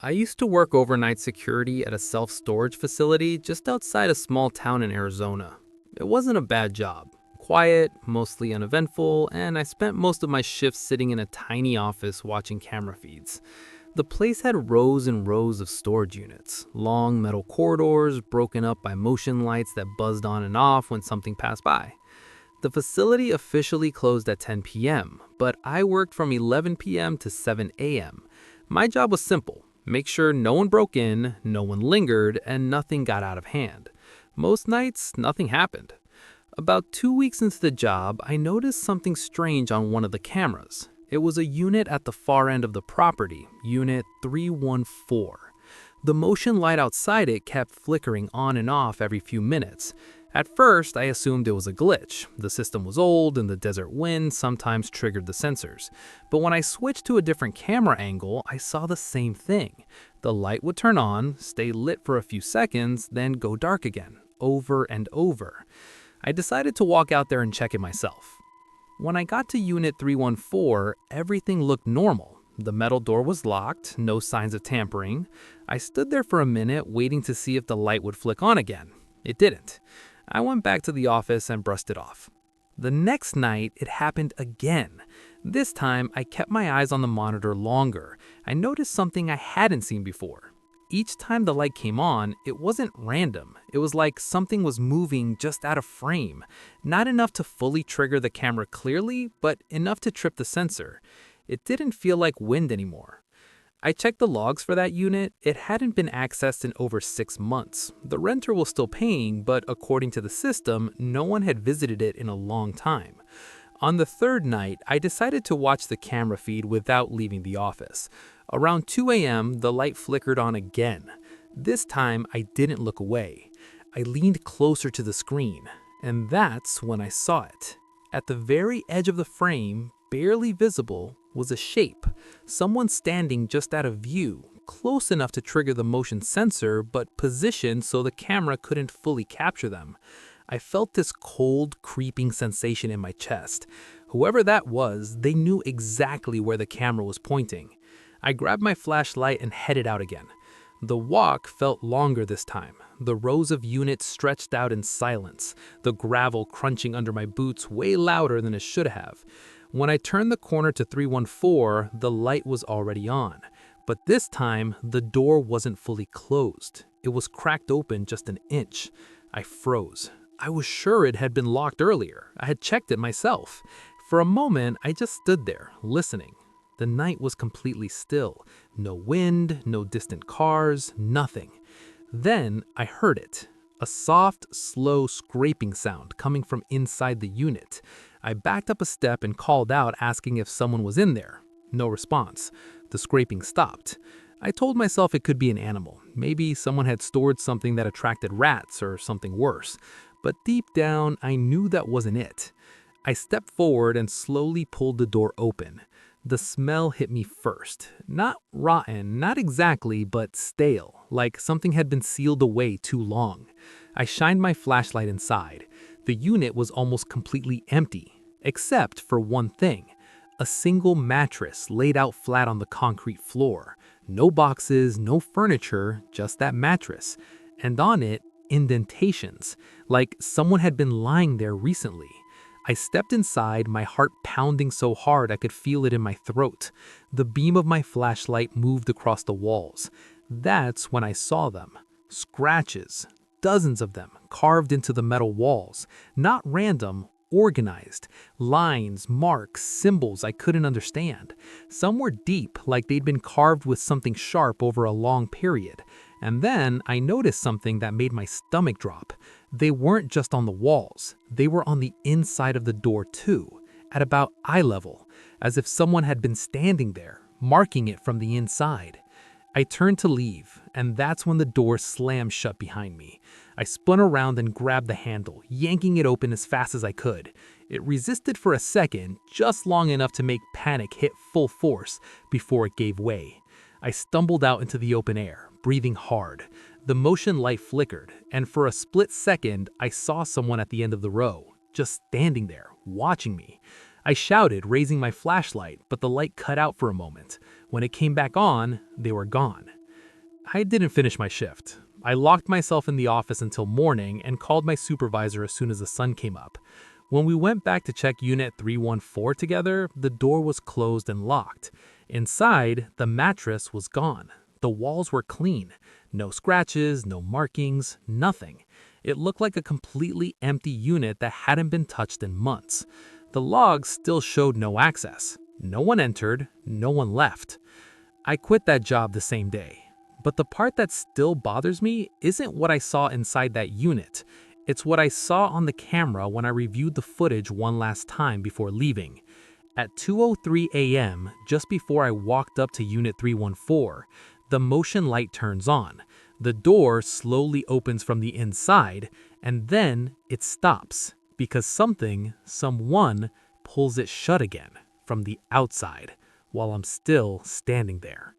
I used to work overnight security at a self storage facility just outside a small town in Arizona. It wasn't a bad job. Quiet, mostly uneventful, and I spent most of my shifts sitting in a tiny office watching camera feeds. The place had rows and rows of storage units, long metal corridors broken up by motion lights that buzzed on and off when something passed by. The facility officially closed at 10 p.m., but I worked from 11 p.m. to 7 a.m. My job was simple: make sure no one broke in, no one lingered, and nothing got out of hand. Most nights, nothing happened. About 2 weeks into the job, I noticed something strange on one of the cameras. It was a unit at the far end of the property, Unit 314. The motion light outside it kept flickering on and off every few minutes. At first, I assumed it was a glitch. The system was old and the desert wind sometimes triggered the sensors. But when I switched to a different camera angle, I saw the same thing. The light would turn on, stay lit for a few seconds, then go dark again, over and over. I decided to walk out there and check it myself. When I got to Unit 314, everything looked normal. The metal door was locked, no signs of tampering. I stood there for a minute waiting to see if the light would flick on again. It didn't. I went back to the office and brushed it off. The next night, it happened again. This time, I kept my eyes on the monitor longer. I noticed something I hadn't seen before. Each time the light came on, it wasn't random. It was like something was moving just out of frame. Not enough to fully trigger the camera clearly, but enough to trip the sensor. It didn't feel like wind anymore. I checked the logs for that unit. It hadn't been accessed in over 6 months. The renter was still paying, but according to the system, no one had visited it in a long time. On the third night, I decided to watch the camera feed without leaving the office. Around 2 a.m., the light flickered on again. This time, I didn't look away. I leaned closer to the screen, and that's when I saw it. At the very edge of the frame, barely visible, was a shape. Someone standing just out of view, close enough to trigger the motion sensor, but positioned so the camera couldn't fully capture them. I felt this cold, creeping sensation in my chest. Whoever that was, they knew exactly where the camera was pointing. I grabbed my flashlight and headed out again. The walk felt longer this time. The rows of units stretched out in silence, the gravel crunching under my boots way louder than it should have. When I turned the corner to 314, the light was already on. But this time, the door wasn't fully closed. It was cracked open just an inch. I froze. I was sure it had been locked earlier. I had checked it myself. For a moment, I just stood there, listening. The night was completely still. No wind, no distant cars, nothing. Then I heard it. A soft, slow scraping sound coming from inside the unit. I backed up a step and called out, asking if someone was in there. No response. The scraping stopped. I told myself it could be an animal. Maybe someone had stored something that attracted rats or something worse. But deep down, I knew that wasn't it. I stepped forward and slowly pulled the door open. The smell hit me first. Not rotten, not exactly, but stale, like something had been sealed away too long. I shined my flashlight inside. The unit was almost completely empty, except for one thing: a single mattress laid out flat on the concrete floor. No boxes, no furniture, just that mattress. And on it, indentations, like someone had been lying there recently. I stepped inside, my heart pounding so hard I could feel it in my throat. The beam of my flashlight moved across the walls. That's when I saw them. Scratches, dozens of them, carved into the metal walls. Not random, organized. Lines, marks, symbols I couldn't understand. Some were deep, like they'd been carved with something sharp over a long period. And then I noticed something that made my stomach drop. They weren't just on the walls. They were on the inside of the door too, at about eye level, as if someone had been standing there, marking it from the inside. I turned to leave, and that's when the door slammed shut behind me. I spun around and grabbed the handle, yanking it open as fast as I could. It resisted for a second, just long enough to make panic hit full force before it gave way. I stumbled out into the open air, breathing hard. The motion light flickered, and for a split second, I saw someone at the end of the row, just standing there, watching me. I shouted, raising my flashlight, but the light cut out for a moment. When it came back on, they were gone. I didn't finish my shift. I locked myself in the office until morning and called my supervisor as soon as the sun came up. When we went back to check Unit 314 together, the door was closed and locked. Inside, the mattress was gone. The walls were clean. No scratches, no markings, nothing. It looked like a completely empty unit that hadn't been touched in months. The logs still showed no access. No one entered, no one left. I quit that job the same day. But the part that still bothers me isn't what I saw inside that unit. It's what I saw on the camera when I reviewed the footage one last time before leaving. At 2:03 a.m., just before I walked up to Unit 314, the motion light turns on. The door slowly opens from the inside, and then it stops because someone pulls it shut again from the outside while I'm still standing there.